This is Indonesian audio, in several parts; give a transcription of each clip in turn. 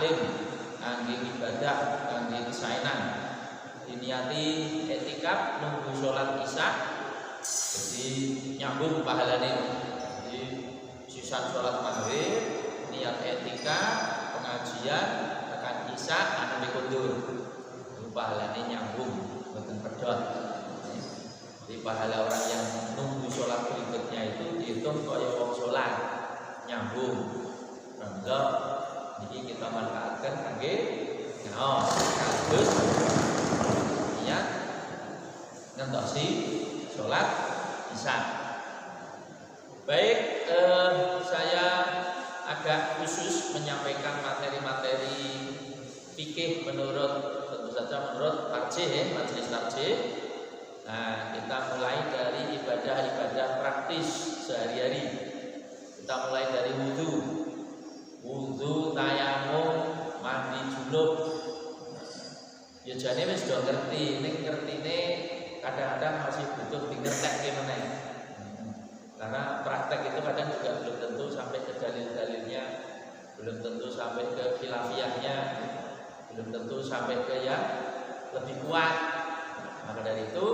taklim, kangge ibadah, kangge kesaenan. Diniati etikaf nunggu sholat isya, jadi nyambung pahalane. Jadi sisa sholat maghrib, niat etikaf, pengajian, tekan isya, anu dikundur. Itu pahalane nyambung, boten pedhot. Jadi pahala orang yang nunggu sholat berikutnya itu dihitung kaya wong sholat, nyambung. Mangga niki kita manfaatkan kangge ngaos kados niat ngentosi sholat isya. Baik, saya agak khusus menyampaikan materi-materi fikih tentu saja menurut tarjih, majelis tarjih. Nah, kita mulai dari ibadah-ibadah praktis sehari-hari. Kita mulai dari wudu, tayamum, mandi junub. Ya jane wis do ngerti, ning ngertine kadang-kadang masih butuh dingertekke meneh. Karena praktek itu kadang juga belum tentu sampai ke dalil-dalilnya, belum tentu sampai ke khilafiyahnya, belum tentu sampai ke yang lebih kuat. Maka dari itu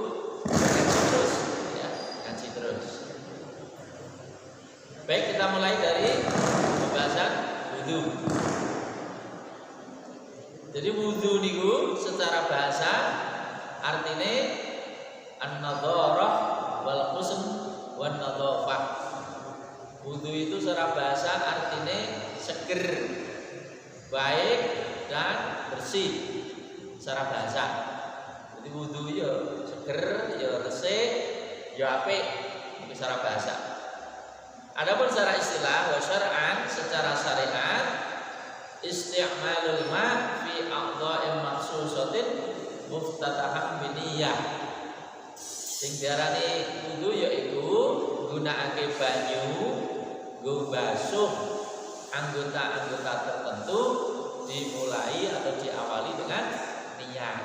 ngaji terus, ya, ngaji terus. Baik, kita mulai dari pembahasan wudu. Jadi wudu niku secara bahasa artinya an-nadharah wal husn wan nadhafah. Wudu itu secara bahasa artinya seger, baik dan bersih secara bahasa. Jadi wudu ya seger, ya resik, ya apik secara bahasa. Adapun secara istilah wa syar'an, secara syariat, isti'malul ma' fi a'dha'in makhsusatin muftatahan biniyah. Sing diarani wudu yaiku gunakake banyu nggo basuh anggota-anggota tertentu, dimulai atau diawali dengan niat.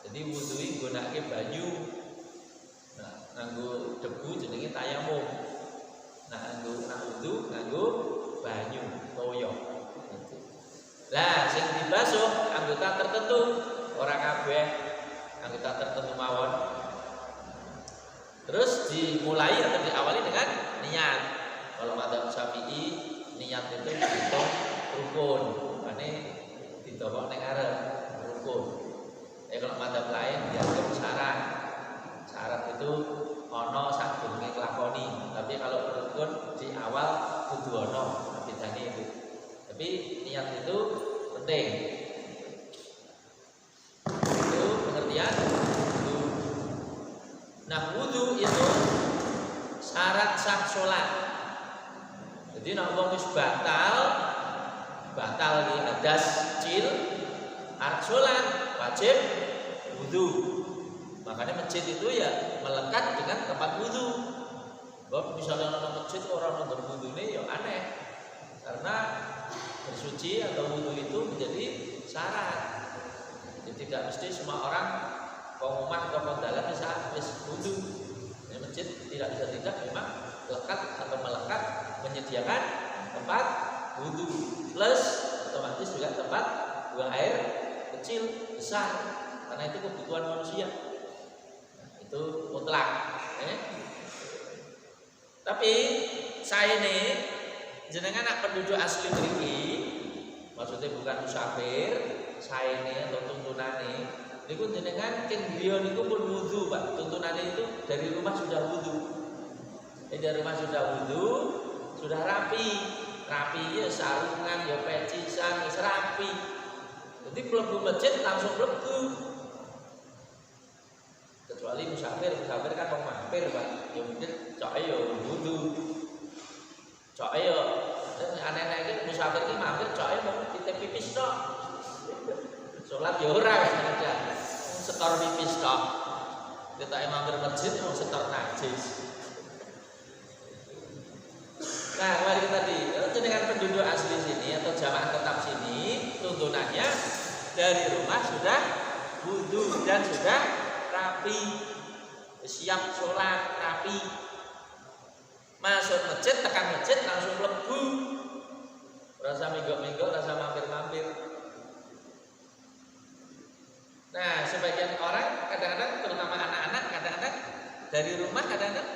Jadi wudu iki gunakake banyu. Nah, nganggo debu jenenge tayamum. Nah, wudu nganggo banyu toya. Lah, sing dibasuh anggota tertentu, ora kabeh anggota tertentu mawon. Terus dimulai atau diawali dengan niat. Kalau madzhab Syafi'i, niat itu dihitung rukun. Makane didorong ning arep rukun. Kalau madzhab lain dianggap syarat. Syarat itu ana sadurunge nglakoni. Tapi kalau rukun di awal kudu ana, bedane itu. Tapi niat itu penting. Itu pengertian wudu. Nah, wudu itu syarat sah sholat. Jadi nek wong wis batal di hadas kecil, arep sholat wajib wudu. Makanya masjid itu ya melekat dengan tempat wudu. Bahwa misalnya orang masjid orang nonton wudune ya aneh. Karena bersuci atau wudu itu menjadi syarat. Jadi tidak mesti semua orang pengumuman atau kondalan bisa wudu. Di masjid tidak memang lekat atau melekat menyediakan tempat wudu plus otomatis juga tempat buang air kecil besar karena itu kebutuhan manusia. Itu mutlak. Tapi saya ini jenengan anak penduduk asli mriki, maksudnya bukan musafir, saya ini atau tuntunane, niku jenengan king griya niku pun wudu, Pak. Tuntunane itu dari rumah sudah wudu. Dari rumah sudah wudu, sudah rapi ya sarungan, ya pecisan, wis rapi. Jadi mlebu masjid langsung mlebu. Kecuali musafir kan mau mampir, Pak. Ya mungkin coke ya wudu. Coke ya aneh-aneh iki musafir iki mampir coke mau titip pipis tok. Salat ya ora wis ada. Setor pipis tok. Kita mampir masjid mau setor najis. Nah, kembali tadi, dengan penduduk asli sini atau jamaah tetap sini, tuntunannya dari rumah sudah wudu dan sudah rapi, siap sholat rapi. Masuk masjid, tekan masjid langsung mlebu. rasa minggu-minggu, rasa mampir-mampir. Nah, sebagian orang kadang-kadang, terutama anak-anak, kadang-kadang dari rumah kadang-kadang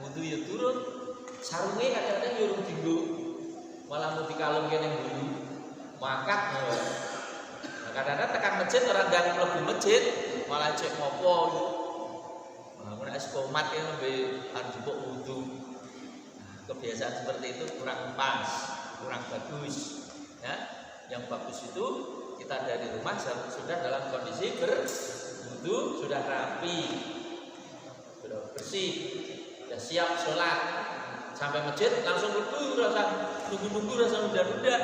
wudu ya turun, sarungnya kadang-kadang ya urung dinggo, malah mau dikalungke ning bulu, makat. Nah, kadang-kadang tekan masjid orang gang mlebu masjid, malah cek ngopo. Nah, mun es komat ya lebih anjupuk wudu. Nah, kebiasaan seperti itu kurang pas, kurang bagus. Ya, yang bagus itu kita dari rumah sudah dalam kondisi berwudu, sudah rapi, sudah bersih, sudah siap sholat. Sampai masjid langsung wudu, rasa nunggu-nunggu, rasa nunda-nunda,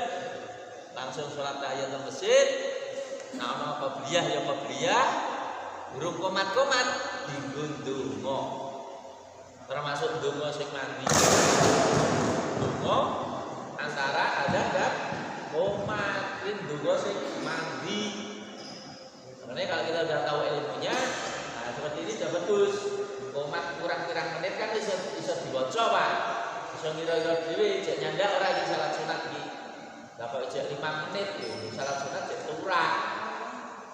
langsung sholat tahiyatul masjid. Nah, qabliyah ya qabliyah, burung komat-komat dinggo ndonga. Termasuk ndonga sing mandi. Ndonga antara ada dan komat, ndonga sing mandi. Makanya kalau kita sudah tahu ilmunya, nah seperti ini sudah bagus. Komat kurang menit kan bisa diwaca, Pak. Bisa ngira-ngira dhewe jek nyandak ora iki salat sunat iki. Lah kok jek 5 menit yo salat sunat jek kurang.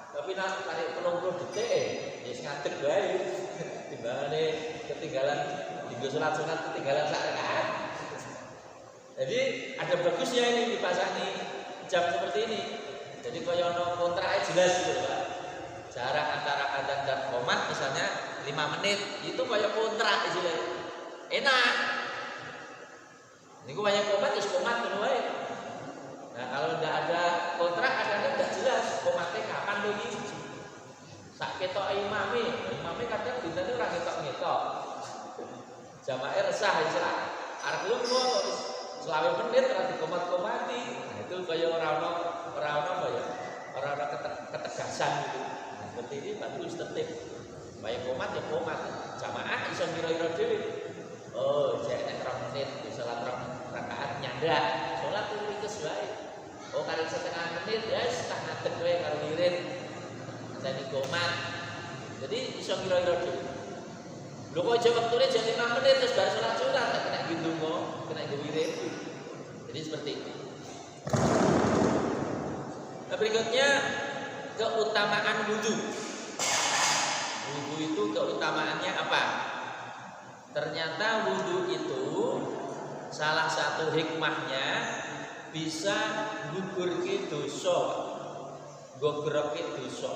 Tapi nek tarik 30 detik ya wis ngadeg wae. Timbangane ketinggalan dinggo salat sunat ketinggalan sak rakaat. Jadi ada bagusnya ini dipasani jam seperti ini. Jadi kaya ono kontrak jelas gitu, Pak. Jarak antara adzan dan qomat misalnya 5 menit, itu kaya kontrak istilahnya. Enak. Niku banyak qomat wis qomat ngono wae. Nah, kalau ndak ada kontrak kadang-kadang ndak jelas qomatnya kapan lho iki. Sak ketok imame kadang dintene ora ketok-ketok. Jamaah resah istilah. Arep lunga kok 20 menit ora dikomat-komati. Nah, itu kaya ora ono apa ya? Ora ana ketegasan gitu. Nah, seperti ini bagus tertib. Baik komat ya komat. Jamaah iso ngira-ngira dhewe. Oh, jek nek 2 menit bisa salat 2 rakaat nyandak. Salat itu wae. Oh, kali setengah menit ya setengah ngadeg wae karo wirid. Jadi komat. Jadi iso ngira-ngira dhewe. Lho kok aja wektune jam 5 menit terus bar salat sunat tak kena ndonga, kena wirid. Jadi seperti itu. Nah, berikutnya keutamaan wudu. Wudu itu keutamaannya apa? Ternyata wudu itu salah satu hikmahnya bisa gugurke dosa, gogoroke dosa.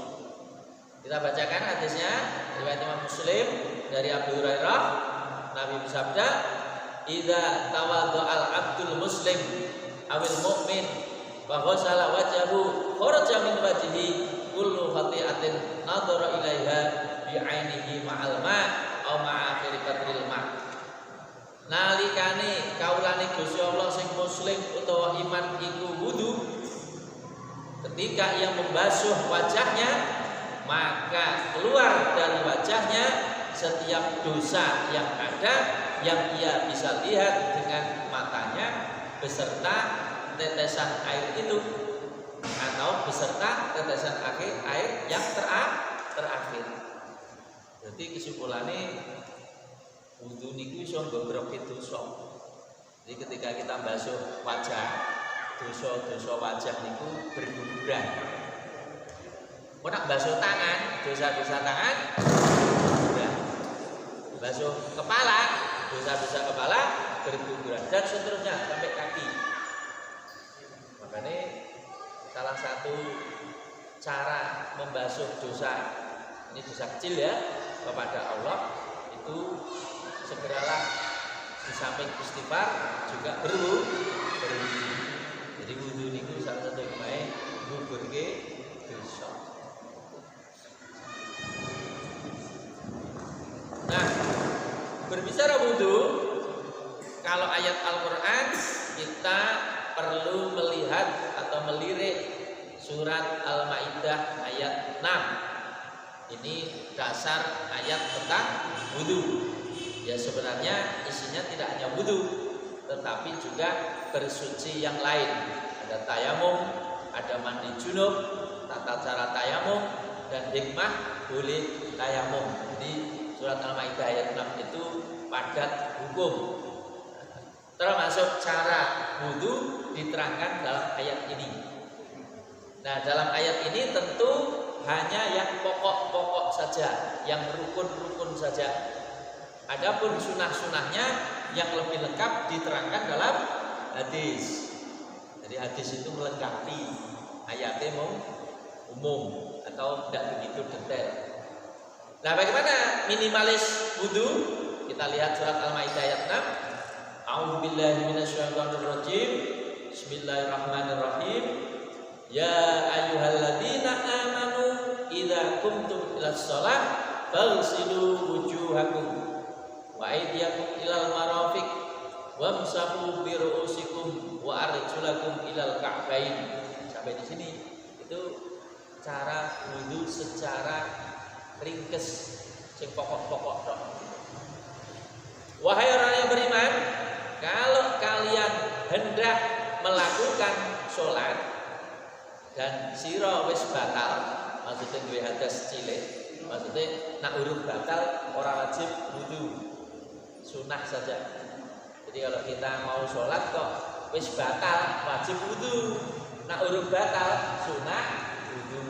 Kita bacakan hadisnya riwayat Imam Muslim dari Abu Hurairah. Nabi bersabda, "Idza tawaddo'al abdul muslim awil mu'min fa ghasala wajhahu kharaja min wajhihi kullu khati'atin nadhara ilaiha bi 'ainihi ma'al ma' aw ma'a akhir qadril ma'." Nalikane kaulane Gusti Allah sing muslim utawa iman iku wudu, ketika ia membasuh wajahnya, maka keluar dari wajahnya setiap dosa yang ada yang ia bisa lihat dengan matanya beserta tetesan air itu atau beserta tetesan air yang terakhir. Jadi kesimpulannya wudu niku iso nggogroke dosa. Jadi ketika kita basuh wajah, dosa-dosa wajah niku berguguran. Mau nak basuh tangan, dosa-dosa tangan berguguran. Basuh kepala, dosa-dosa kepala berguguran dan seterusnya sampai kaki. Makanya salah satu cara membasuh dosa, ini dosa kecil ya, kepada Allah itu segeralah di samping istighfar juga berwudu. Jadi wudu niku salah satu hikmah gugurke dosa. Nah, berbicara wudu, kalau ayat Al-Qur'an kita perlu melihat atau melirik surat Al-Maidah ayat 6. Ini dasar ayat tentang wudu. Ya sebenarnya isinya tidak hanya wudu, tetapi juga bersuci yang lain. Ada tayamum, ada mandi junub, tata cara tayamum, dan hikmah boleh tayamum. Jadi surat Al-Maidah ayat 6 itu padat hukum. termasuk cara wudu diterangkan dalam ayat ini. Nah, dalam ayat ini tentu hanya yang pokok-pokok saja, yang rukun-rukun saja. Adapun sunah-sunahnya yang lebih lengkap diterangkan dalam hadis. Jadi hadis itu melengkapi, ayatnya mau umum atau tidak begitu detail. Nah, bagaimana minimalis wudu? Kita lihat surat Al-Maidah ayat 6. A'udzubillahi minasyaitonirrajim. Bismillahirrahmanirrahim. Ya ayyuhalladzina amanu idza qumtum ilas shalah faghsilu wujuhakum wa aydiyakum ilal marafiq wamsahu bi ru'usikum wa arjulakum ilal ka'bain. Sampai di sini itu cara wudu secara ringkes, sing pokok-pokok tok. Wahai orang yang beriman, kalau kalian hendak melakukan sholat dan sira wis batal, maksudnya duwe hadas cilik, maksudnya nak urung batal ora wajib wudu, sunah saja. Jadi kalau kita mau sholat kok wis batal wajib wudu, nak urung batal sunah wudu.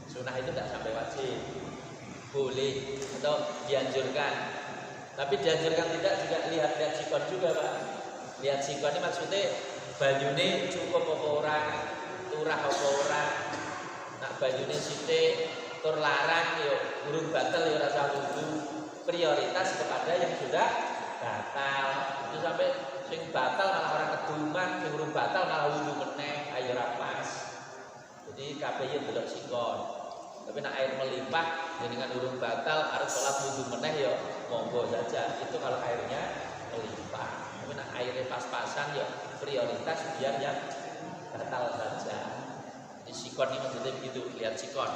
Sunah itu tidak sampai wajib, boleh atau dianjurkan. Tapi dianjurkan tidak juga lihat-lihat sikon juga, Pak. Lihat sikon ini maksudnya banyune cukup apa ora, turah apa ora. Nak banyune sithik tur larang yo urung batal yo rasa wudu. Prioritas kepada yang sudah batal. Itu sampai sing batal malah orang keduman, sing urung batal malah wudu meneh, ayo ora pas. Jadi kabeh yo delok sikon. Tapi nak air melimpah dengan urung batal harus sholat wudu meneh ya monggo saja, itu kalau airnya melimpah. Tapi nak airnya pas-pasan ya prioritas biar yang batal saja. Di sikon ini maksudnya begitu, lihat sikon.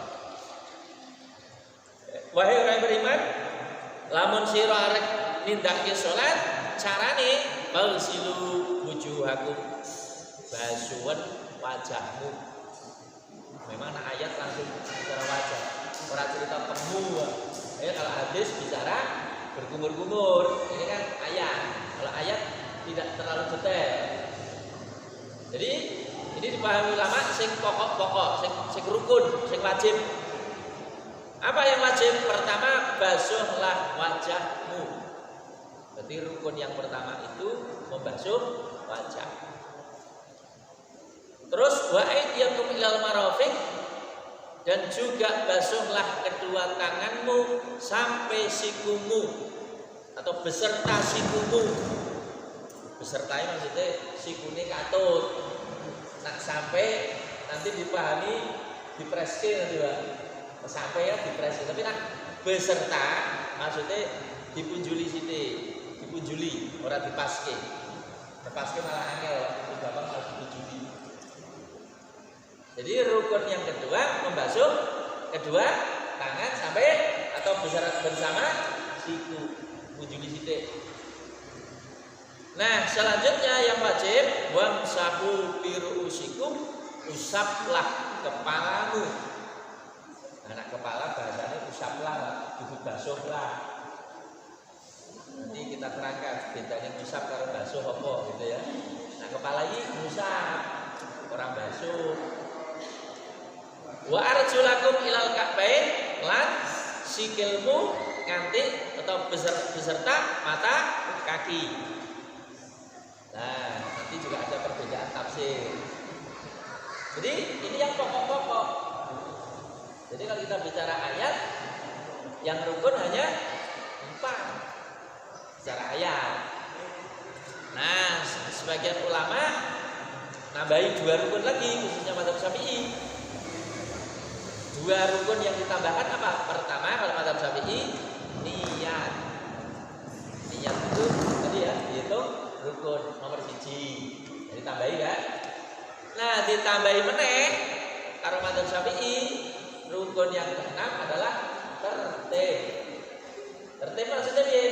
Wahai orang yang beriman, lamun sira arek nindakake sholat, carane balsilu wujuhakum, basuhan wajahmu. Memang nak ayat langsung bicara wajah, orang cerita temu. Kalau hadis bicara bergumur-gumur, ini kan ayat. Kalau ayat tidak terlalu detail. Jadi ini dipahami ulama sing pokok-pokok, sing rukun, sing wajib. Apa yang wajib? Pertama, basuhlah wajahmu. Berarti rukun yang pertama itu membasuh wajah. Terus wa aydiyakum ilal marafiq, dan juga basuhlah kedua tanganmu sampai sikumu atau beserta sikumu. Besertai maksudnya sikune katut. Nak sampai nanti dipahami dipreske nanti, Pak. Sampai ya dipreske, tapi nak beserta maksudnya dipunjuli sithik, dipunjuli ora dipaske. Dipaske malah angel, Bapak harus dipunjuli. Jadi rukun yang kedua membasuh kedua tangan sampai atau bersama siku, punjuli sithik. Nah, selanjutnya yang wajib wamsahu bi ru'usikum, usaplah kepalamu. Anak kepala bahasanya usaplah, kudu basuhlah. Nanti kita terangkan bedanya usap karo basuh apa gitu ya. Nah, kepala ini usap, orang basuh. Wa arjulakum ilal ka'bain, lan sikilmu nganti atau beserta mata kaki. Nah, nanti juga ada perbedaan tafsir. Jadi ini yang pokok-pokok. Jadi kalau kita bicara ayat, yang rukun hanya 4 bicara ayat. Nah, sebagian ulama nambahi 2 rukun lagi, khususnya mazhab Syafi'i. 2 rukun yang ditambahkan apa? Pertama kalau mazhab Syafi'i niat. Niat itu tadi ya, dihitung rukun nomor 1. Jadi tambahi kan? Nah, ditambahi meneh kalau mazhab Syafi'i rukun yang ke-6 adalah tertib. Tertib maksudnya piye?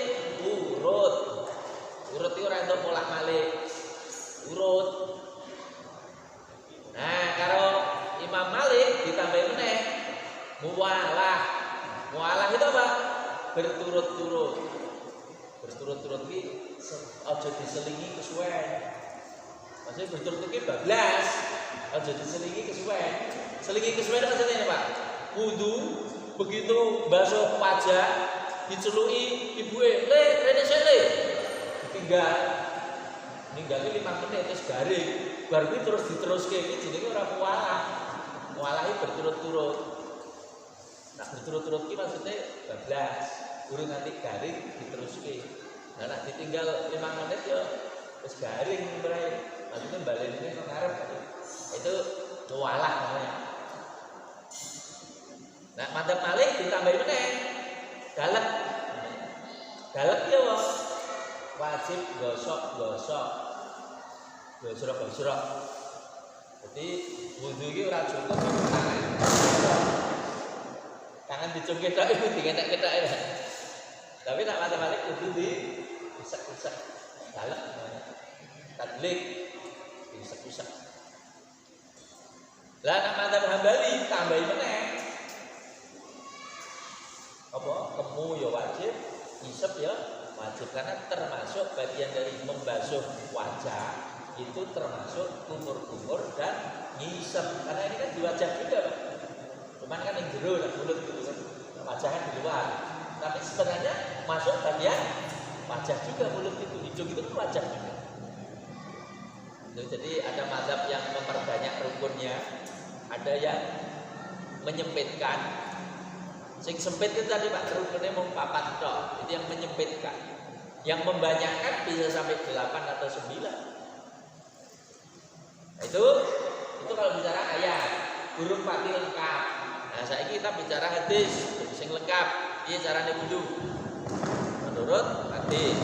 Urut. Urut itu ora entuk bolak-balik. Urut. Nah, kalau Imam Malik ditambahi meneh muwalah. Muwalah itu apa? Berturut-turut. Berturut-turut iki aja diselingi kesuwen. Maksudnya berturut-turut bablas, aja diselingi kesuwen. Selingi kesuwen maksudnya apa? Wudu begitu basuh wajah diceluki ibuke, "Le, rene sik le." Ditinggal. Ninggalke 5 menit wis garing. Bar kuwi terus diteruske iki jenenge ora mualah. Mualahi berturut-turut. Nah, berturut-turut iki maksudnya bablas. Urung nanti garing diteruske. Nah, nek ditinggal 5 menit ya wis garing mulai. Maksudnya balenine nang ngarep. Itu mualah namanya. Nah, madzhab Malik ditambahi meneh. Dalek. Dalek ya wajib gosok-gosok. Gosok-gosok. Jadi wudu iki ora cukup tangan. Tangan dicungkit tok iku diketek-ketek ya. Tapi nek madzhab Malik kudu diisak-isak. Dalek. Tadlik. Diisak-isak. Lah nek madzhab Hambali tambahi meneh. Apa? Kemu ya wajib, isep ya wajib karena termasuk bagian dari membasuh wajah itu termasuk kumur-kumur dan ngisep karena ini kan di wajah juga Pak. Cuman kan yang jero dan mulut gitu kan. Wajah kan di luar. Tapi sebenarnya masuk bagian wajah juga mulut itu. Hidung itu kan wajah juga. Jadi ada mazhab yang memperbanyak rukunnya, ada yang menyempitkan. Sing sempit itu tadi Pak rukunnya mau 4 tok. Itu yang menyempitkan. Yang membanyakkan bisa sampai 8 atau 9. Nah, itu kalau bicara ayat, huruf mati lengkap. Nah, saiki kita bicara hadis, sing lengkap. Piye carane wudu? Menurut hadis.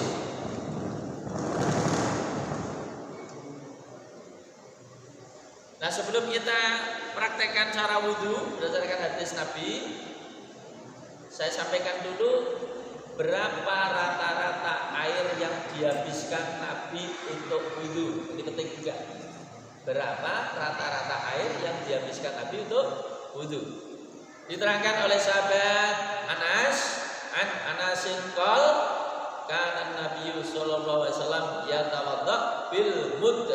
Nah, sebelum kita praktekkan cara wudu berdasarkan hadis Nabi, saya sampaikan dulu berapa rata-rata air yang dihabiskan Nabi untuk wudu. Ini penting juga. Berapa rata-rata air yang dihabiskan Nabi untuk wudu? Diterangkan oleh sahabat Anasin qol kana Nabi sallallahu alaihi wasallam yatawadda bil mud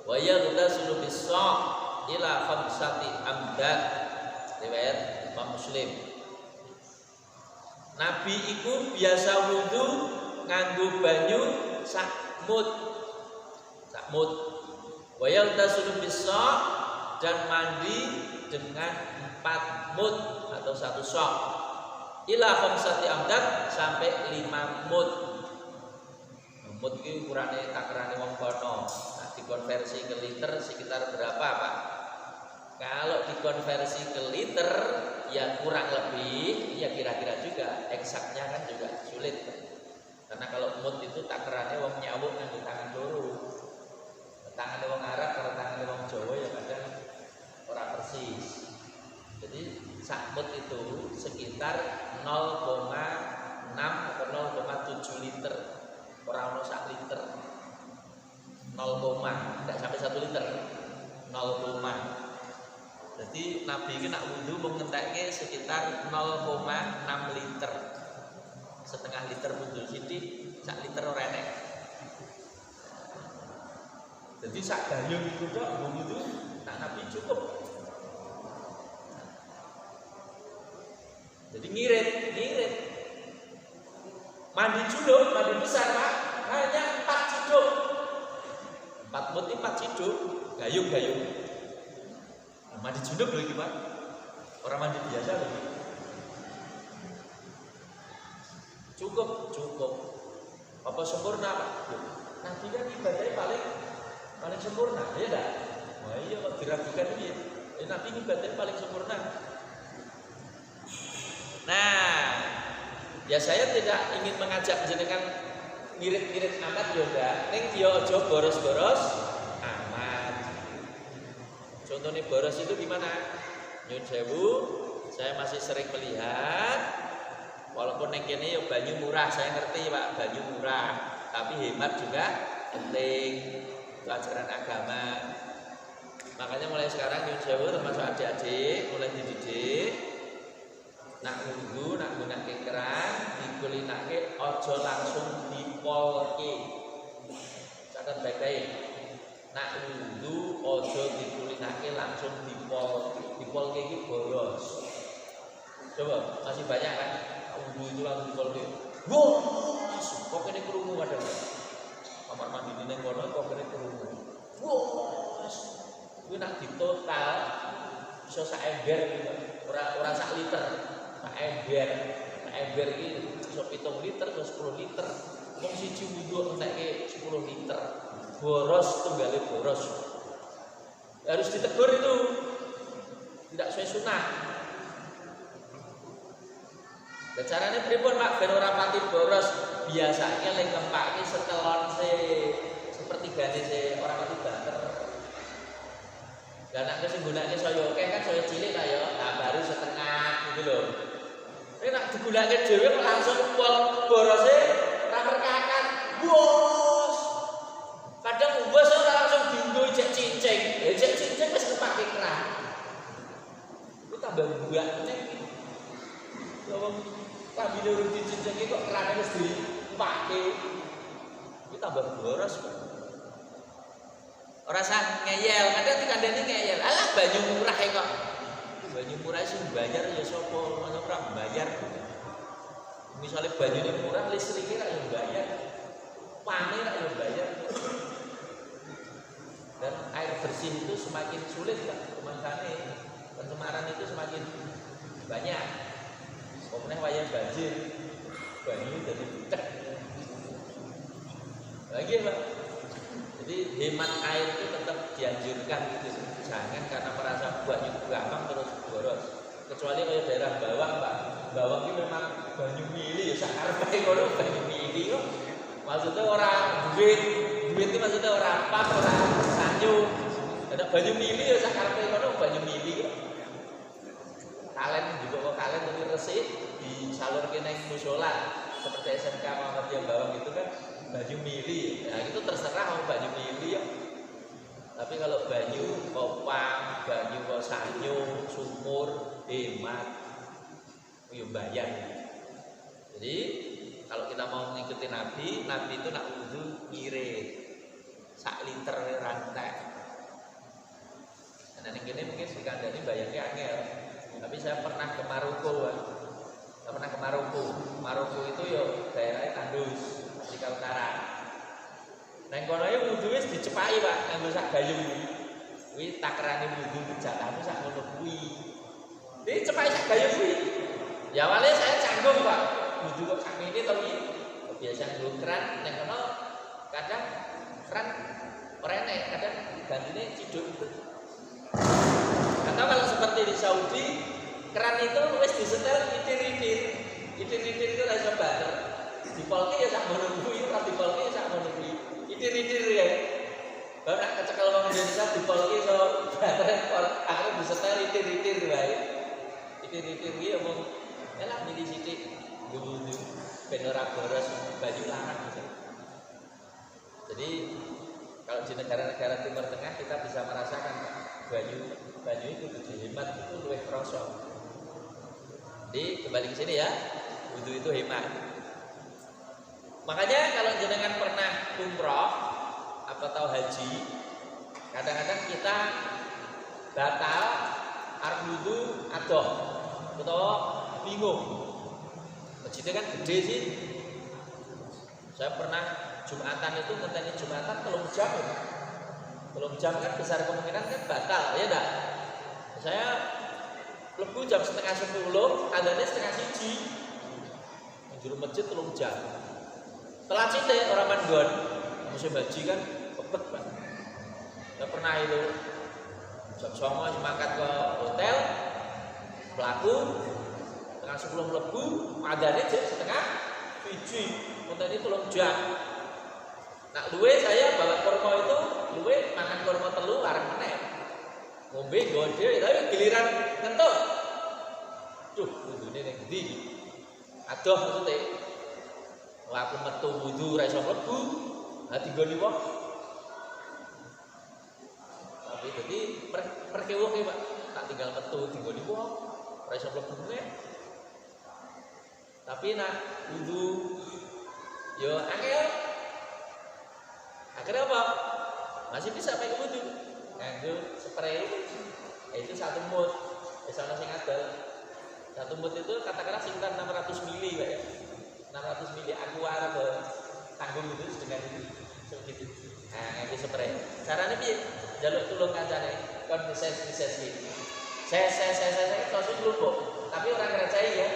wa yaghtasilu bis sa' ila 5 amdad. Riwayat Imam Muslim. Nabi iku biasa wudu nganggo banyu sak mud. Wa yaghtasilu bis sa' dan mandi dengan 4 mud atau 1 sok. Ila 5 amdad sampai 5 mud. Mud iki ukurane takerane wong kono. Nah, dikonversi ke liter sekitar berapa, Pak? Kalau dikonversi ke liter ya kurang lebih ya kira-kira juga, eksaknya kan juga sulit. Karena kalau mud itu takerane wong nyawuk nang tangan loro. Tangan wong Arab karo tangan wong Jawa ya kadang ora persis. Jadi sak mud itu sekitar 0,6 atau 0,7 liter. Ora ono sak liter. 0, enggak sampai 1 liter. 0, jadi Nabi ini nak wudu mengentekke sekitar 0,6 liter. Setengah liter wudu sithik, sak liter ora enek. Jadi sak gayung itu tok wudu nak Nabi cukup. Jadi ngirit. Mandi junub, mandi besar Pak, hanya 4 ciduk. 4 mut 4 ciduk, gayung. Mandi junub lho iki Pak. Orang mandi biasa lho. Cukup. Apa sempurna Pak? Nabi kan ibadahnya paling sempurna, ya enggak? Wah iya kok diragukan iki. Nabi ibadahnya paling sempurna. Nah, ya saya tidak ingin mengajak jenengan ngirit-ngirit amat ya enggak. Ning ya aja boros-boros amat. Contohnya boros itu gimana? Nyun sewu, saya masih sering melihat walaupun ning kene ya banyu murah, saya ngerti Pak, banyu murah, tapi hemat juga penting pelajaran agama. Makanya mulai sekarang nyun sewu termasuk adik-adik mulai dididik nak wudu, nak gunake keran, dikulinake aja langsung dipolke. Catat baik-baik. Nak wudu ojo dikulinake langsung dipolke iki boros. Coba masih banyak kan wudu itu langsung dipolke. Bos, kok kene krungu kadang. Kamar mandi ning kono kok kene krungu. Bos. Kuwi nak ditotal iso sak ember ora sak liter. Sak ember. Sak ember iki iso 7 liter iso 10 liter. Wong siji wudu entekke 10 liter. Boros tunggale boros. Harus ditegur itu. Tidak sesuai sunnah. Dan caranya pripun Pak ben ora pati boros? Biasanya lek ngempake setelon sepertigane orang pati banter. Lah nek sing gunake saya oke kan saya cilik lah ya, nah baru setengah gitu loh. Nek nak digunakake dhewe langsung pol borose ora perkakan. Bos. Kadang bos ora langsung dienggo cek cincing. Ya cek cincing wis kepake keran. Ku tambah buak nek wong pambine urung dicincenge kok kerane wis dipake. Ku tambah boros. Ora sah ngeyel, kadang dikandani ngeyel. Alah banyu murah kok. Banyu murah sing bayar ya sapa? Ono ora bayar. Misale banyune murah, listrike ra yo bayar. Pane ra yo bayar. Dan air bersih itu semakin sulit Pak pemanfaatnya. Pencemaran itu semakin banyak. Kemudian wayang banjir, banyu jadi butek. Lagi Pak. Jadi hemat air itu tetap dianjurkan gitu. Jangan karena merasa banyu gampang terus boros. Kecuali kalau daerah bawang Pak. Bawang itu memang banyu mili ya sakarepe kono banyu mili kok. Maksudnya orang duit itu maksudnya orang apa, orang sanyu. Ada banyu mili ya sakarepe kono banyu mili kok. Kalen juga kok kalen tapi resik disalurke nang mushola seperti SMK Muhammadiyah Bawang itu kan banyu mili. Nah itu terserah mau banyu mili ya. Tapi kalau banyu kopang, banyu sanyu, sumur, hemat yo bayar. Jadi kalau kita mau mengikuti Nabi itu nak wudu ngirit sak liter rantai. Nah ini mungkin dikandani bayangnya angel. Tapi saya pernah ke Maroko. Maroko itu yo daerahnya tandus Afrika Utara. Neng kono yo wudu wis dicepai Pak, nganggo sak gayung. Kuwi takerane wudu jatahmu sak ngono kuwi. Dicepai sak gayung kuwi. Ya awalnya saya canggung Pak. Wudu kok sak ini tapi kebiasaan nggo keran neng kono kadang keran ora enek, kadang gantine ciduk. Atau kalau seperti di Saudi, keran itu wis disetel itir-itir itu ora iso bater. Dipolke ya sak ngono kuwi, ora dipolke ya sak ngono kuwi. Itir-itir ya. Baru nak kecekel wong Indonesia dipolke iso bater, akhirnya disetel itir-itir wae. Itir-itir iki omong elah milih sithik wudu ben ora boros baju larang gitu. Jadi kalau di negara-negara Timur Tengah kita bisa merasakan baju itu dihemat itu luwih krasa. Jadi kembali ke sini ya, wudu itu hemat. Makanya kalau jenengan pernah umroh atau haji, kadang-kadang kita batal arep wudu adoh utawa bingung. Masjidnya kan gede sih. Saya pernah Jumatan itu ngenteni Jumatan 3 jam. 3 jam kan besar kemungkinan kan batal, ya enggak? Saya lebu jam 9:30, adanya 9:30. Juru masjid 3 jam. Telat sithik orang manggon. Musim haji kan pepet Pak. Saya pernah itu jam 09.00 semangat ke hotel. Pelaku tengah 10 lebu, adanya jam 9:30. Ngenteni 3 jam. Nah, luwe saya bawa kurma itu, luwe makan kurma telu arep meneh. Ngombe gede, tapi giliran ngentuk. Duh, wudune ning ndi iki? Adoh maksudnya. Wah, aku metu wudu ra iso mlebu. Lah digoni wong. Tapi dadi perkewuh Pak, tak tinggal metu digoni wong. Ra iso mlebu meneh. Tapi nak wudu yo angel. Akhirnya apa? Masih bisa pakai wudu. Nganggo spray itu 1 mut. Misalnya sing adol. 1 mut itu katakanlah sekitar 600 mili Pak ya. 600 mili aqua atau tanggung itu dengan segitu. Nah, nganggo spray. Caranya piye? Jaluk tulung kancane kon saya terus lumpuh. Tapi orang ngerajai ya.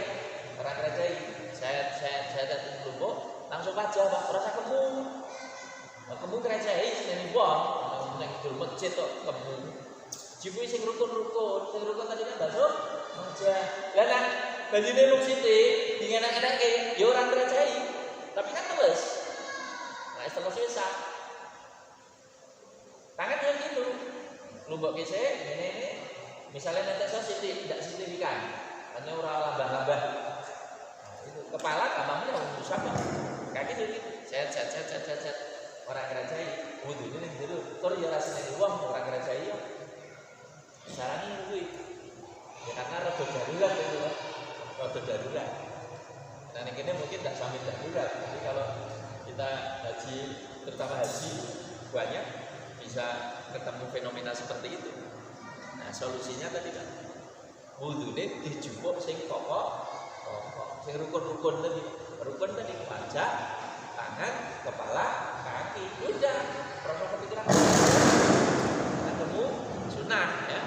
Orang ngerajai. Saya tadi lumpuh, langsung aja Pak, rasa kemu. Kemu ngerajai sing wong, nek dul masjid kok kemu. Jiku sing rukun tadi kan basuh aja. Lah nek bajine lu sithik, dingenak-enake ya orang ngerajai. Tapi kan terus. Nah, terus sisa. Tangan juga gitu. Lumbuk kese ini misalnya nanti saya tidak signifikan, hanya orang lambah-lambah. Nah, itu kepala gampangnya orang susah kok. Kaki itu set orang kerajai, wudu ini dulu. Tur ya rasanya di uang orang kerajai ya. Caranya itu ya karena rodo darurat itu kan, rodo darurat. Nah ini mungkin tidak sampai darurat, tapi kalau kita haji, terutama haji banyak bisa ketemu fenomena seperti itu. Nah solusinya tadi kan wudu ini dijupuk sing pokok, sing rukun tadi wajah, tangan, kepala, kaki, udah proses kepikiran ketemu sunnah ya.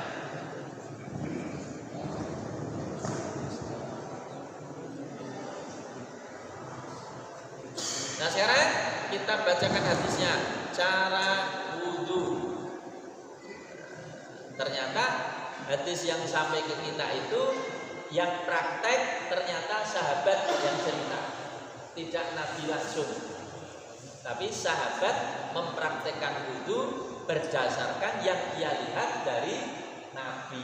Nah sekarang kita bacakan hadisnya cara wudu. Ternyata hadis yang sampai ke kita itu yang praktek ternyata sahabat yang cerita, tidak Nabi langsung. Tapi sahabat mempraktekkan wudu berdasarkan yang dia lihat dari Nabi.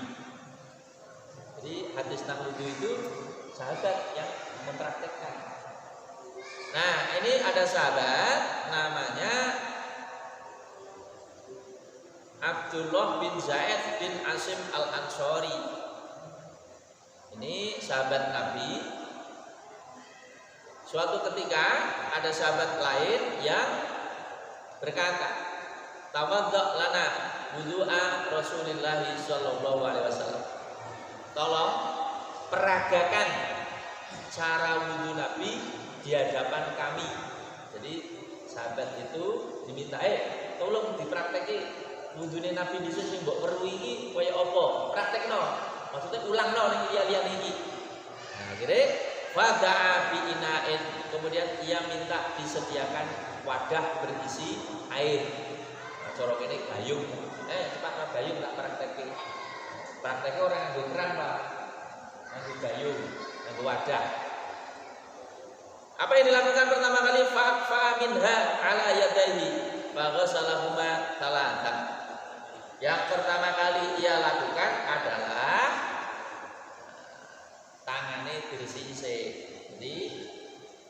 Jadi hadis tentang wudu itu sahabat yang mempraktekkan. Nah ini ada sahabat namanya Abdullah bin Zaid bin Asim al-Ansori. Ini sahabat Nabi. Suatu ketika ada sahabat lain yang berkata, "Tawadda' lana wudu'a Rasulillah sallallahu alaihi wasallam." Tolong peragakan cara wudu Nabi di hadapan kami. Jadi sahabat itu diminta, tolong dipraktekin wudune Nabi dhisik sing mbok perlu iki kaya apa? Praktekno. Maksudnya ulangno ning liya-liyan iki. Nah, akhirnya fada'a bi ina'in, kemudian ia minta disediakan wadah berisi air. Nah, cara kene gayung. Cepat gayung tak praktekin. Prakteknya orang nganggo keran, Pak. Nganggo gayung, nganggo wadah. Apa yang dilakukan pertama kali? Fa minha ala yadayhi fa ghasalahuma thalathan. Yang pertama kali ia lakukan adalah tangannya dirisi isi. Jadi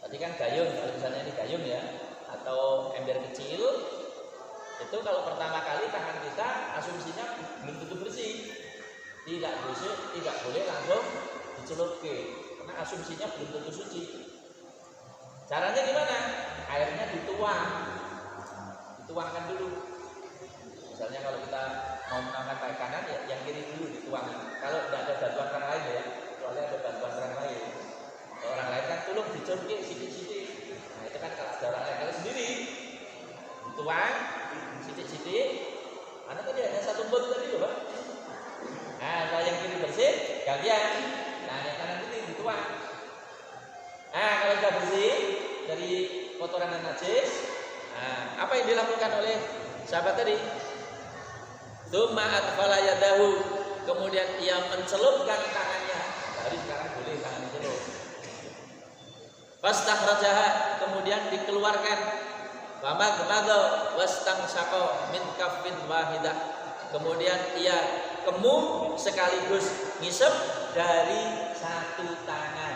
tadi kan gayung, kalau misalnya ini gayung ya, atau ember kecil, itu kalau pertama kali tangan kita asumsinya belum tentu bersih. Tidak bersih, tidak boleh langsung dicelupke, karena asumsinya belum tentu suci. Caranya gimana? Airnya dituangkan dulu. Misalnya kalau kita mau mengangkat kaki kanan, ya yang kiri dulu dituang. Kalau tidak ada bantuan orang lain ya, kecuali ada bantuan orang lain. Kalau orang lain kan tolong dicelupke sidik-sidik. Nah itu kan kalau ada orang lain, kalau sendiri dituang sidik-sidik. Mana tadi ada 1 bot tadi loh, Pak. Nah kalau yang kiri bersih, gantian. Nah yang kanan ini dituang. Nah kalau sudah bersih dari kotoran dan najis, nah, apa yang dilakukan oleh sahabat tadi? Tsumma atfala yadahu, kemudian ia mencelupkan tangannya. Dari sekarang boleh tangan dicelup. Fastakhrajaha, kemudian dikeluarkan. Famadmadha wastanshaqa min kaffin wahidah. Kemudian ia kemum sekaligus ngisep dari 1 tangan.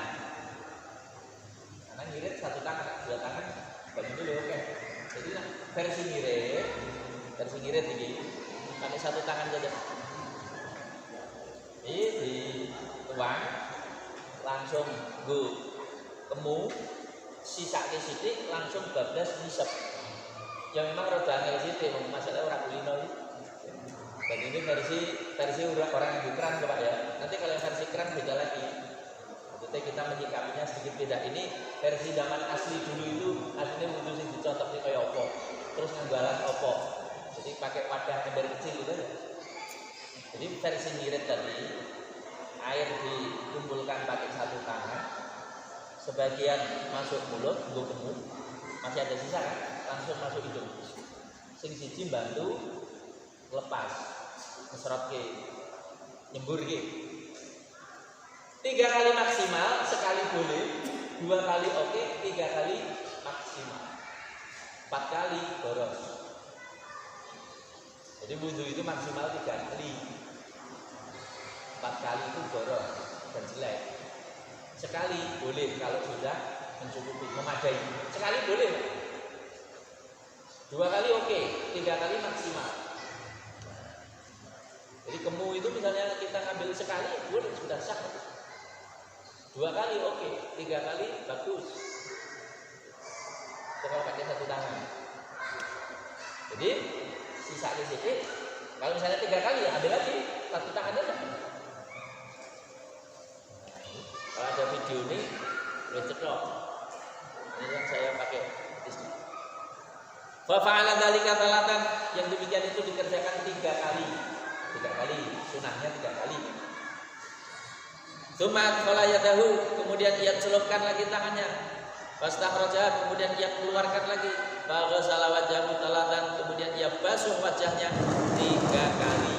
Karena ngirit 1 tangan, 2 tangan bagi dulu oke. Jadi versi ngirit ini pakai 1 tangan saja. Ini dituang langsung kemu sisake sithik langsung bablas nisab. Ya memang rada angel sithik, masalah ora kulino iki. Dan ini versi orang yang keran Pak ya. Nanti kalau versi keran beda lagi. Maksudnya kita menyikapinya sedikit beda. Ini versi zaman asli dulu itu aslinya butuh sing dicontoh kayak opo. Terus nggalan opo. Jadi pakai wadah ember kecil gitu ya. Jadi versi ngirit tadi air dikumpulkan pakai satu tangan. Sebagian masuk mulut, nggo kemuk. Masih ada sisa kan? Langsung masuk hidung. Sing siji bantu lepas, ngeserot ke, nyembur ke. 3 kali maksimal, sekali boleh, 2 kali oke, 3 kali maksimal, 4 kali boros. Jadi wudhu itu maksimal 3 kali, 4 kali itu boros dan jelek. Sekali boleh kalau sudah mencukupi, memadai. Sekali boleh, 2 kali oke, 3 kali maksimal. Jadi kemu itu misalnya kita ngambil sekali boleh sudah sah. 2 kali oke, 3 kali bagus. Kalau pakai satu tangan. Jadi sisa di sini. Kalau misalnya 3 kali ya ambil lagi satu tangan aja. Kalau ada video ini boleh cetok. Ini yang saya pakai di sini. Fa fa'ala dzalika salatan, yang demikian itu dikerjakan 3 kali. 3 kali, sunahnya 3 kali. Tsumma falayadahu, kemudian ia celupkan lagi tangannya. Fastakhraja, kemudian ia keluarkan lagi. Faghsala wajhahu salatan, kemudian ia basuh wajahnya 3 kali.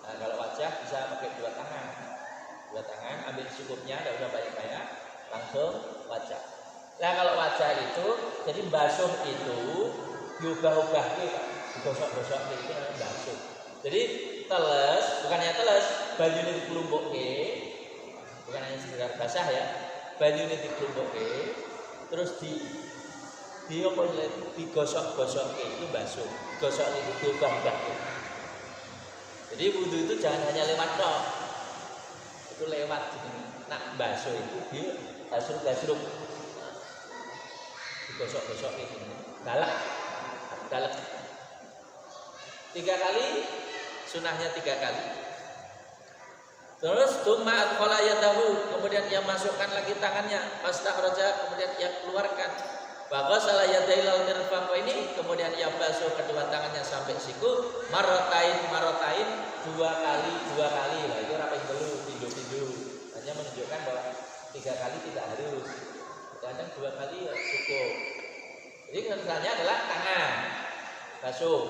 Nah, kalau wajah bisa pakai 2 tangan. 2 tangan, ambil cukupnya, tidak usah banyak-banyak, langsung wajah. Nah, kalau wajah itu, jadi basuh itu diubah-ubah gitu, digosok-gosok gitu namanya basuh. Jadi teles, bukannya teles, banyune dikelumpukke, bukan hanya sekedar basah ya, banyune dikelumpukke, terus digosok-gosok itu basuh, gosok itu diubah-ubah. Jadi wudhu itu jangan hanya lewat tok, itu lewat gitu. Nah basuh itu gasruk, digosok-gosok itu, galak. 3 kali, sunahnya 3 kali. Terus tsumma adkhala yadahu, kemudian ia masukkan lagi tangannya, fastakhraja, kemudian ia keluarkan. Faghsala yadailal mirfaqaini, kemudian ia basuh kedua tangannya sampai siku, marratain 2 kali. Lah itu ora dulu pindu-pindu. Hanya menunjukkan bahwa 3 kali tidak harus. Kadang 2 kali ya cukup. Jadi kesimpulannya adalah tangan basuh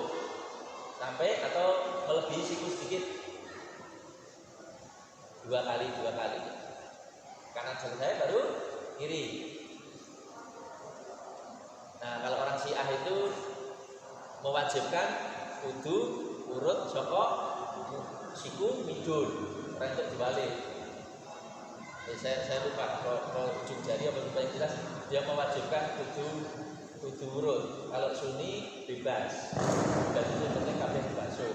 sampai atau melebihi siku sedikit 2 kali. Kanan selesai baru kiri. Nah kalau orang Syiah itu mewajibkan kudu urut saka siku midul, orang itu dibalik. Saya lupa kalau ujung jari apa lupa yang jelas dia mewajibkan kudu urut. Kalau Sunni bebas itu penting kabeh basuh.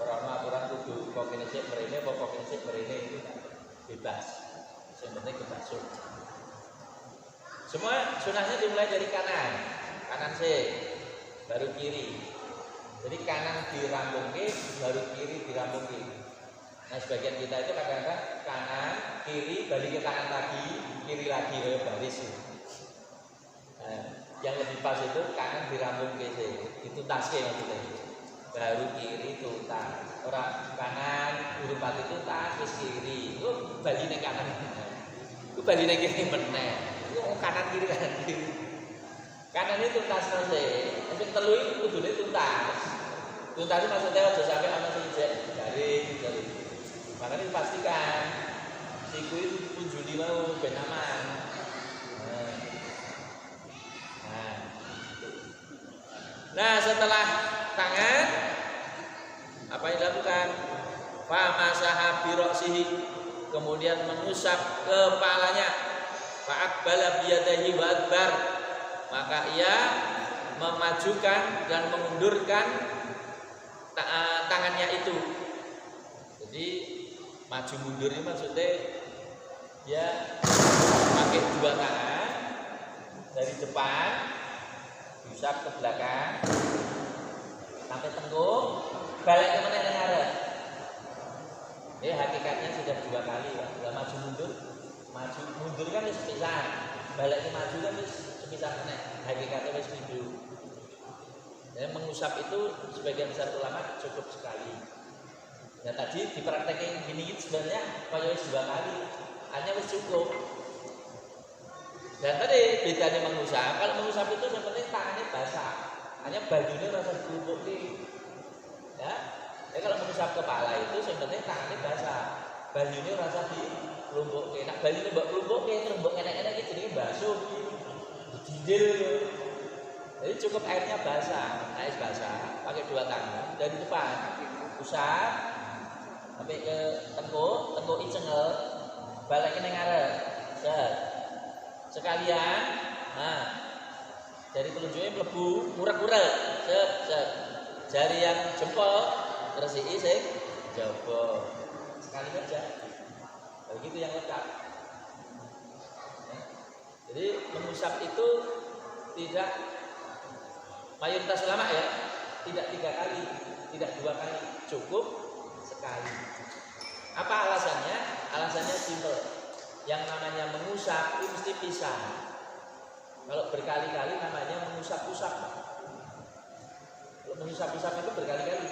Aturan kudu kok kene sik mrene apa kok kene sik mrene itu bebas. Yang penting kebasuh. Semua sunahnya dimulai dari kanan sik, baru kiri. Jadi kanan dirambungke, baru kiri dirambungke. Nah sebagian kita itu kadang-kadang kanan, kiri, balik ke kanan lagi, kiri lagi, baris. Nah, yang lebih pas itu kanan dirambungke sih, dituntaske maksudnya. Baru kiri tuntas. Orang kanan urupat itu tuntas, terus kiri. Itu baline kanan. Itu baline kiri meneh. Itu kanan kiri. Kanan itu tuntas sih. Tapi telu itu kudune tuntas. Tuntas itu maksudnya aja sampai ana sing garing. Makanya dipastikan siku itu dipunjuli mau ben aman. Nah setelah tangan apa yang dilakukan? Fa masaha bi ra'sihi, kemudian mengusap kepalanya. Fa aqbala bi yadihi wa adbar, maka ia memajukan dan mengundurkan tangannya itu. Jadi maju mundur ini maksudnya ya pakai 2 tangan dari depan diusap ke belakang sampai tengkuk, balik ke mana yang ada. Hakikatnya sudah 2 kali, Pak. Maju mundur kan wis sepisan, balik ke maju kan wis sepisan meneh. Hakikatnya wis minggu. Mengusap itu sebagian besar ulama cukup sekali. Ya tadi dipraktekin gini sebenarnya kaya wis 2 kali, hanya wis cukup. Dan tadi bedanya mengusap, kalau mengusap itu yang penting tangannya basah, hanya bajunya rasa dilumpuki. Ya, kalau mengusap kepala itu yang penting tangannya basah, bajunya rasa dilumpuki. Nak bajunya mbok lumpuki terus mbok enek-enek iki jenenge basuh. Didil. Jadi cukup airnya basah, air basah, pakai 2 tangan dari depan, usap sampai ke tengkuk icengel, balik ning ngarep. Sekalian, dari telunjuknya mlebu murek-murek, jari yang jempol resiki sing jaba. Sekali aja. Begitu yang lengkap. Jadi mengusap itu tidak mayoritas ulama ya, tidak 3 kali, tidak 2 kali, cukup sekali. Apa alasannya? Alasannya simpel. Yang namanya mengusap itu mesti pisah. Kalau berkali-kali namanya mengusap-usap. Kalau mengusap-usap itu berkali-kali.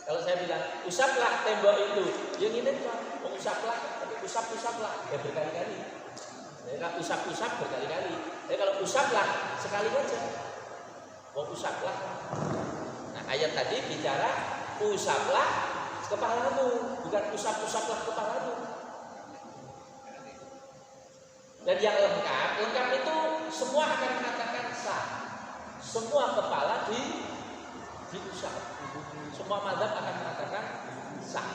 Kalau saya bilang usaplah tembok itu, yang ini mengusaplah, tapi usap-usaplah, ya berkali-kali. Ya, usap-usap berkali-kali. Kalau usaplah sekali aja. Mau usaplah. Nah ayat tadi bicara usaplah kepalamu, bukan usap-usaplah kepalamu. Dan yang lengkap itu semua akan mengatakan sah. Semua kepala diusap. Semua mazhab akan mengatakan sah.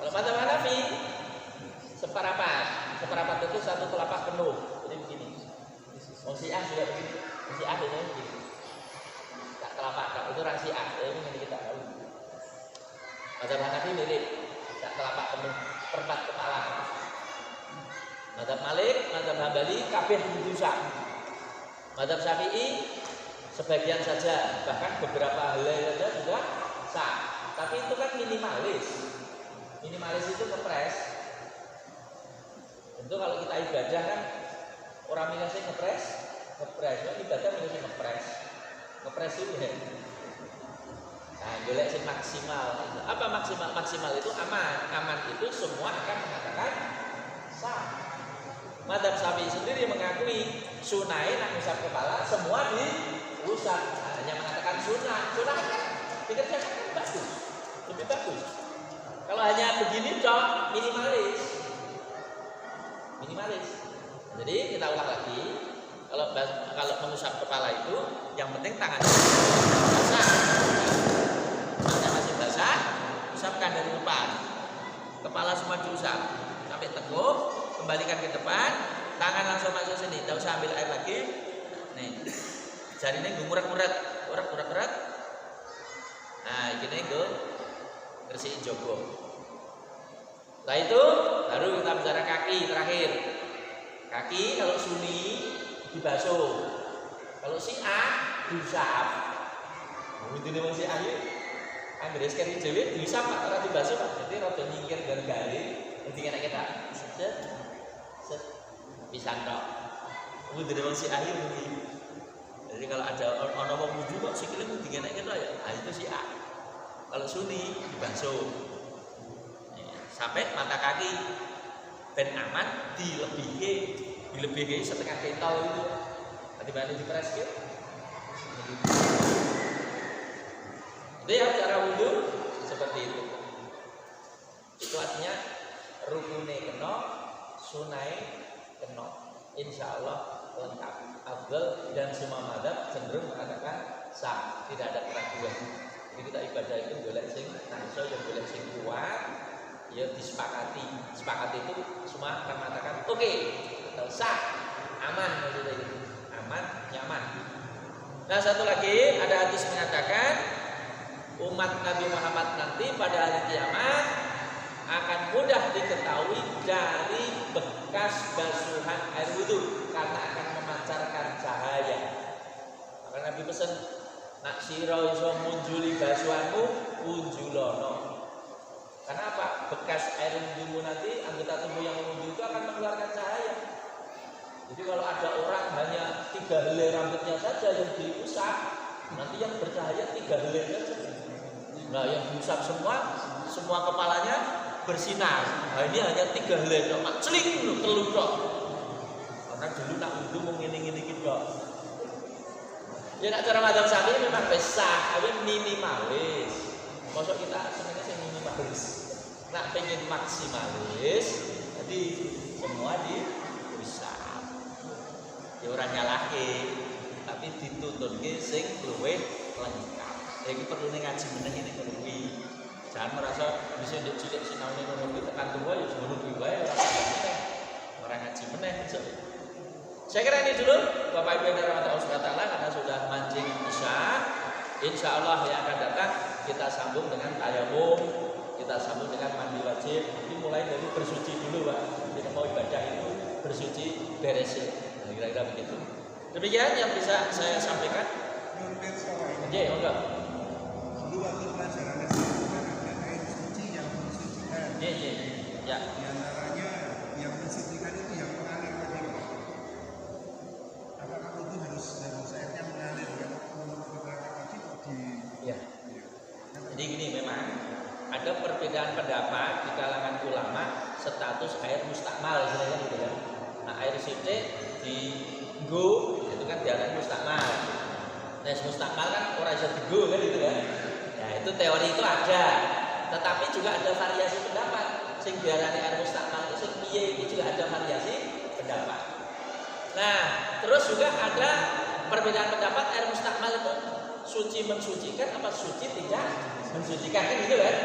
Kalau mazhab Hanafi separapat itu 1 telapak penuh. Jadi begini. Syiah juga begini. Syiah itu begini. Tak telapak, itu orang Syiah. Ini kita tahu. Mazhab Hanafi mirip. Tak telapak penuh. 4 kepala. Mazhab Malik, mazhab Hambali kabeh diusap. Mazhab Syafi'i sebagian saja, bahkan beberapa helai saja sudah sah. Tapi itu kan minimalis. Minimalis itu ngepres. Tentu kalau kita ibadah kan orang minusnya ngepres. Kan ibadah minusnya ngepres. Ngepres itu ya. Nah, boleh sih maksimal. Apa maksimal? Maksimal itu aman. Aman itu semua akan mengatakan sah. Mazhab Syafi'i sendiri mengakui sunai nak usap kepala semua diusap. Hanya mengatakan sunnah. Sunnah kan dikerjakan kan bagus, lebih bagus. Kalau hanya begini cok minimalis. Jadi kita ulang lagi. Kalau mengusap kepala itu yang penting tangan basah. Tangan masih basah, usapkan dari depan. Kepala semua diusap sampai tengkuk, kembalikan ke depan, tangan langsung masuk sini. Tidak usah ambil air lagi. Nih, jari ini ngurek-ngurek. Nah, gini gue bersihin jogo. Setelah itu baru kita bicara kaki terakhir. Kaki kalau Sunni dibasuh, kalau Syiah diusap. Ini masih ayu. Ambil sekali jeli diusap atau dibasuh. Jadi rada nyingkir gali. Jadi kena kita set pisan tok. Ini masih ayu mungkin. Jadi kalau ada orang mau wudhu kok sikile mung dikene kita ya. Nah itu Syiah. Kalau Sunni dibasuh. Sampai mata kaki ben aman dilebihi setengah kental itu. Nanti bantu dipres gitu. Jadi ya cara wudhu seperti itu. Itu artinya rukune kena, sunai kena. Insya Allah lengkap, afdal, dan semua mazhab cenderung mengatakan sah, tidak ada keraguan. Jadi kita ibadah itu boleh sing nangso, yang boleh sing kuat, ya disepakati. Sepakati itu semua akan mengatakan oke, sah, aman maksudnya itu, aman, nyaman. Nah satu lagi ada hadis mengatakan umat Nabi Muhammad nanti pada hari kiamat akan mudah diketahui dari bekas basuhan air wudhu karena akan memancarkan cahaya. Maka Nabi pesan, nak sira iso munjuli basuhanmu unjulono. Karena apa? Bekas air wudhumu nanti, anggota tubuh yang wudhu itu akan mengeluarkan cahaya. Jadi kalau ada orang hanya 3 helai rambutnya saja yang diusap, nanti yang bercahaya 3 helai saja. Nah yang diusap semua kepalanya bersinar. Nah ini hanya 3 helai, cuma celing telur dok. Karena dulu nak wudhu mau ngini-ngini gitu. Ya nak cara madzhab Syafi'i memang besar, tapi minimalis. Masuk kita sebenarnya sih minimalis. Nak pengen maksimalis, jadi semua diusap. Ya orang nyalahke, tapi dituntutke sing luwih lengkap. Iki perlu ngaji meneh ini kuwi. Jangan merasa bisa ndek cilik sinaune ngono kuwi tekan tuwa ya ngono kuwi wae ora ngaji meneh. Saya kira ini dulu Bapak Ibu yang dirahmati Allah Subhanahu wa taala, karena sudah mancing Isya. Insyaallah yang akan datang kita sambung dengan tayamum, kita sambung dengan mandi wajib. Ini mulai dari bersuci dulu, Pak. Kita mau ibadah itu bersuci beresin. Nah, kira-kira begitu. Demikian yang bisa saya sampaikan. Oke, enggak. Dulu waktu pelajaran SMA ada air suci yang mensucikan. Iya. Ya. Di antaranya yang mensucikan itu yang mengalir tadi. Apakah itu harus airnya mengalir kan? Menurut beberapa kaki di. Ya. Jadi gini, memang ada perbedaan pendapat di kalangan ulama status air mustakmal, istilahnya gitu kan. Nah, air sithik di go itu kan diarani mustakmal. Nah, mustakmal kan ora iso digo kan gitu kan. Nah, itu teori itu ada. Tetapi juga ada variasi pendapat. Sing diarani air mustakmal itu sing piye itu juga ada variasi pendapat. Nah, terus juga ada perbedaan pendapat air mustakmal itu suci mensucikan apa suci tidak mensucikan kan gitu kan.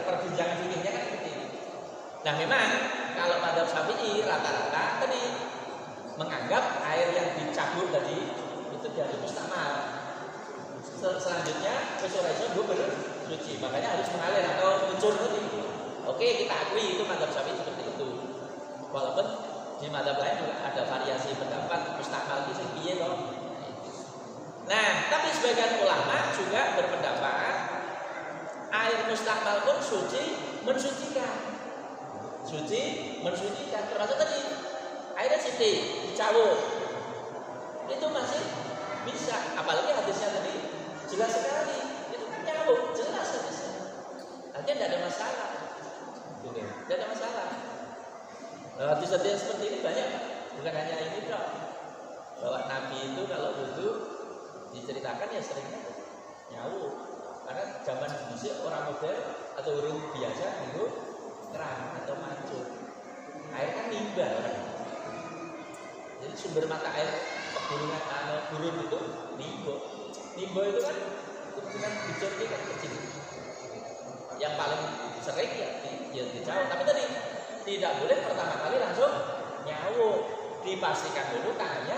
Perbincangan fikihnya kan seperti ini. Nah, memang kalau madzhab Syafi'i rata-rata tadi menganggap air yang dicabut tadi itu jadi mustakmal. Selanjutnya iso bersuci, makanya harus mengalir atau mencur tadi. Oke, kita akui itu madzhab Syafi'i seperti itu. Walaupun di madzhab lain juga ada variasi pendapat mustakmal itu sing piye loh. Nah, tapi sebagian ulama juga berpendapat air mustakmal pun suci mensucikan. Suci mensucikan, termasuk tadi airnya sithik dicawuk itu masih bisa, apalagi hadisnya tadi jelas sekali itu kan nyawuk, jelas hadisnya, artinya tidak ada masalah gitu. Tidak ada masalah. Hadis-hadis seperti ini banyak, bukan hanya ini dok, bahwa Nabi itu kalau wudhu diceritakan ya seringnya nyawuk, karena zaman dulu orang modern atau orang biasa itu keran atau mancur, air kan limbah kan. Jadi sumber mata air pegunungan gurun itu limbo itu kan kemungkinan bicurnya kan kecil. Yang paling sering ya dicawuk, tapi tadi tidak boleh pertama kali langsung nyawuk, dipastikan dulu tangannya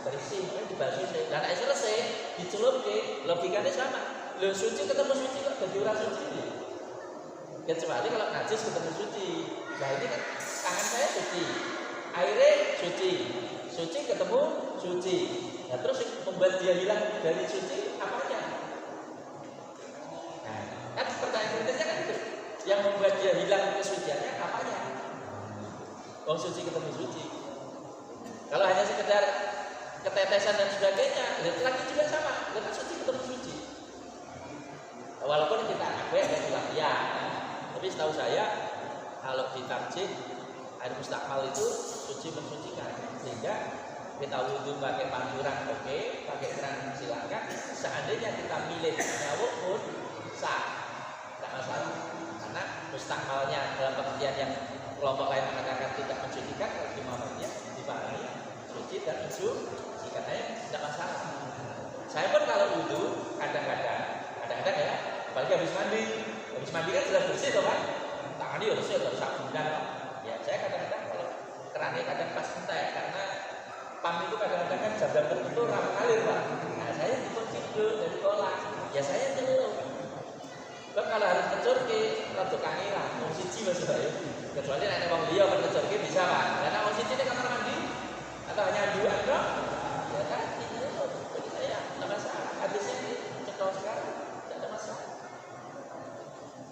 bersih, dibasuh dan air selesai dicelup ke logikanya sama. Lo suci ketemu suci kok jadi ora suci. Kecuali kalau najis ketemu suci. Nah ini kan tangan saya suci, airnya suci ketemu suci. Nah terus membuat dia hilang dari suci apanya? Nah kan pertanyaan kritisnya kan itu, yang membuat dia hilang kesuciannya apanya? Wong suci ketemu suci. Kalau hanya sekedar ketetesan dan sebagainya, laki juga sama, kan suci ketemu suci. Walaupun kita akui ada khilafiyah, tapi setahu saya kalau ditarjih air mustakmal itu suci mensucikan, sehingga kita wudhu pakai pancuran oke, pakai keran silakan. Seandainya kita milih nyawuk pun sah, tidak masalah. Karena mustakmalnya dalam pengertian yang kelompok lain mengatakan tidak mensucikan, kalau di Muhammadiyah dipahami suci dan mensucikan, tidak masalah. Saya pun kalau wudhu kadang-kadang ya, apalagi habis mandi kan sudah bersih loh kan, tangannya ya bersih, harus sabunan. Ya saya kadang-kadang kalau kerannya kadang pas entek, karena pam itu kadang-kadang kan jam tertentu ramah ngalir pak. Nah saya dikunci dulu dari kolam, ya saya celup. Kalau harus ngecurke rada kangelan wong siji wis bae. Kecuali nek wong liya men ngecurke bisa kan. Karena wong siji nek kamar mandi atau hanya dua dong. Ya kan? Ini saya enggak masalah. Hadisnya ini cetok sekali. Tidak ada masalah.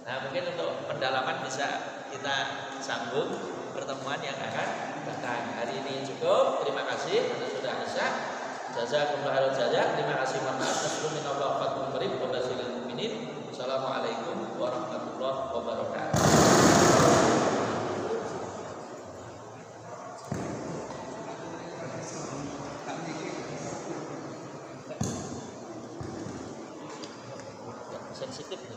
Nah, mungkin untuk pendalaman bisa kita sambung pertemuan yang akan datang. Hari ini cukup. Terima kasih karena sudah isya. Jazakumullah khairan jazaa. Terima kasih. Mohon maaf. Assalamualaikum warahmatullahi wabarakatuh. Assalamualaikum warahmatullahi wabarakatuh. Sensitif.